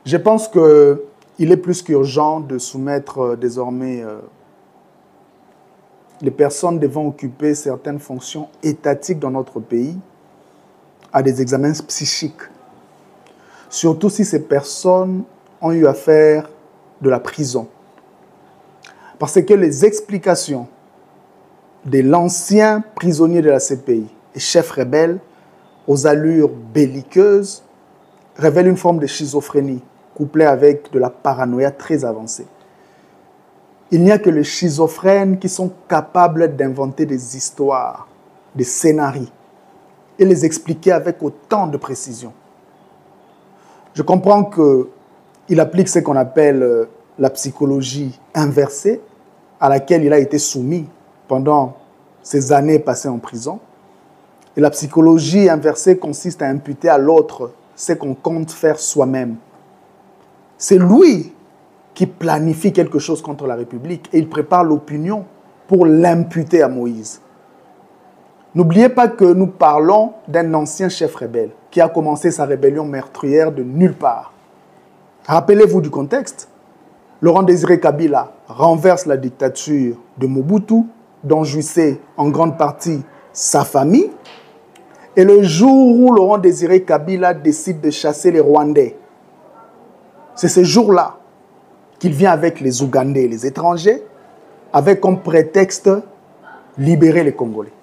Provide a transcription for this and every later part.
Je pense qu'il est plus qu'urgent de soumettre désormais les personnes devant occuper certaines fonctions étatiques dans notre pays à des examens psychiques. Surtout si ces personnes ont eu à faire de la prison. Parce que les explications de l'ancien prisonnier de la CPI et chef rebelle aux allures belliqueuses révèlent une forme de schizophrénie couplée avec de la paranoïa très avancée. Il n'y a que les schizophrènes qui sont capables d'inventer des histoires, des scénarios et les expliquer avec autant de précision. Je comprends qu'il applique ce qu'on appelle la psychologie inversée, à laquelle il a été soumis pendant ces années passées en prison. Et la psychologie inversée consiste à imputer à l'autre ce qu'on compte faire soi-même. C'est lui qui planifie quelque chose contre la République et il prépare l'opinion pour l'imputer à Moïse. N'oubliez pas que nous parlons d'un ancien chef rebelle qui a commencé sa rébellion meurtrière de nulle part. Rappelez-vous du contexte. Laurent Désiré Kabila renverse la dictature de Mobutu, dont jouissait en grande partie sa famille. Et le jour où Laurent Désiré Kabila décide de chasser les Rwandais, c'est ce jour-là qu'il vient avec les Ougandais et les étrangers, avec comme prétexte libérer les Congolais.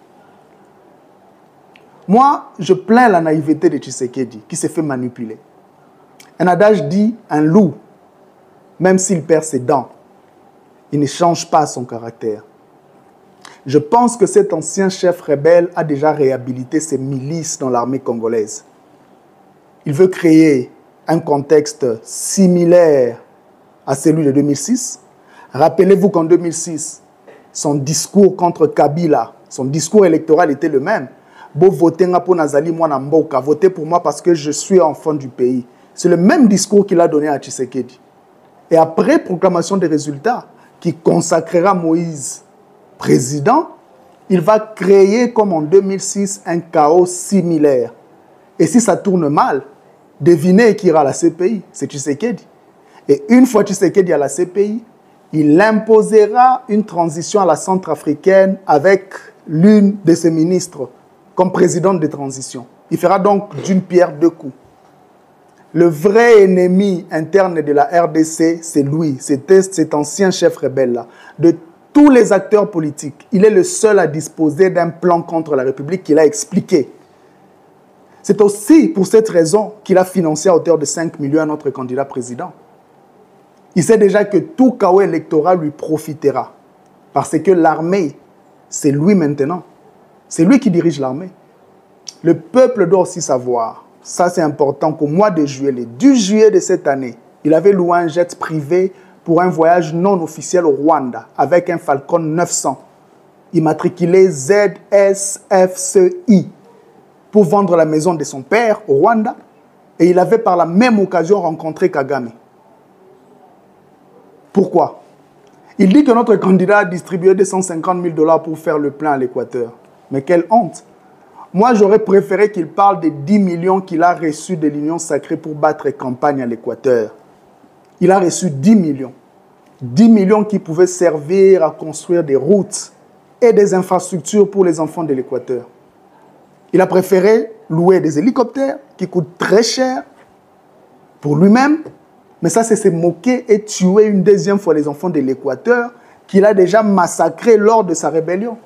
Moi, je plains la naïveté de Tshisekedi, qui s'est fait manipuler. Un adage dit, un loup, même s'il perd ses dents, il ne change pas son caractère. Je pense que cet ancien chef rebelle a déjà réhabilité ses milices dans l'armée congolaise. Il veut créer un contexte similaire à celui de 2006. Rappelez-vous qu'en 2006, son discours contre Kabila, son discours électoral était le même. Bo votez pour Nazali, moi Namboka, votez pour moi parce que je suis enfant du pays. C'est le même discours qu'il a donné à Tshisekedi. Et après proclamation des résultats, qui consacrera Moïse président, il va créer, comme en 2006, un chaos similaire. Et si ça tourne mal, devinez qui ira à la CPI, c'est Tshisekedi. Et une fois Tshisekedi à la CPI, il imposera une transition à la Centrafricaine avec l'une de ses ministres comme présidente de transition. Il fera donc d'une pierre deux coups. Le vrai ennemi interne de la RDC, c'est lui, cet ancien chef rebelle-là. De tous les acteurs politiques, il est le seul à disposer d'un plan contre la République qu'il a expliqué. C'est aussi pour cette raison qu'il a financé à hauteur de 5 millions notre candidat président. Il sait déjà que tout chaos électoral lui profitera. Parce que l'armée, c'est lui maintenant. C'est lui qui dirige l'armée. Le peuple doit aussi savoir, ça c'est important, qu'au mois de juillet, le 10 juillet de cette année, il avait loué un jet privé pour un voyage non officiel au Rwanda avec un Falcon 900, immatriculé ZSFCI, pour vendre la maison de son père au Rwanda. Et il avait par la même occasion rencontré Kagame. Pourquoi? Il dit que notre candidat a distribué 250 000 $ pour faire le plein à l'Équateur. Mais quelle honte! Moi, j'aurais préféré qu'il parle des 10 millions qu'il a reçus de l'Union sacrée pour battre campagne à l'Équateur. Il a reçu 10 millions. 10 millions qui pouvaient servir à construire des routes et des infrastructures pour les enfants de l'Équateur. Il a préféré louer des hélicoptères qui coûtent très cher pour lui-même. Mais ça, c'est se moquer et tuer une deuxième fois les enfants de l'Équateur qu'il a déjà massacrés lors de sa rébellion.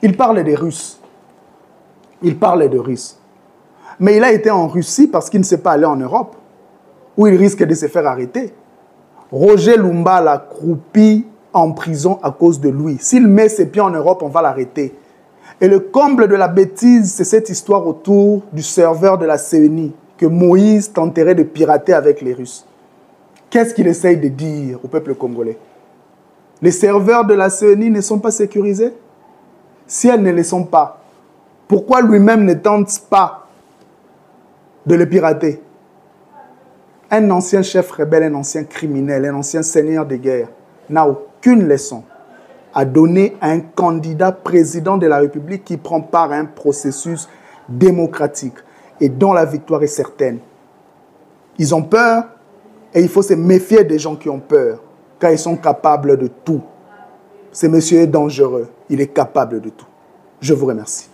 Il parle des Russes. Il parle de Russes. Mais il a été en Russie parce qu'il ne s'est pas allé en Europe, où il risque de se faire arrêter. Roger Lumba l'a croupi en prison à cause de lui. S'il met ses pieds en Europe, on va l'arrêter. Et le comble de la bêtise, c'est cette histoire autour du serveur de la CENI que Moïse tenterait de pirater avec les Russes. Qu'est-ce qu'il essaye de dire au peuple congolais? Les serveurs de la CENI ne sont pas sécurisés? Si elles ne le sont pas, pourquoi lui-même ne tente pas de le pirater? Un ancien chef rebelle, un ancien criminel, un ancien seigneur de guerre n'a aucune leçon à donner à un candidat président de la République qui prend part à un processus démocratique et dont la victoire est certaine. Ils ont peur et il faut se méfier des gens qui ont peur, car ils sont capables de tout. Ce monsieur est dangereux, il est capable de tout. Je vous remercie.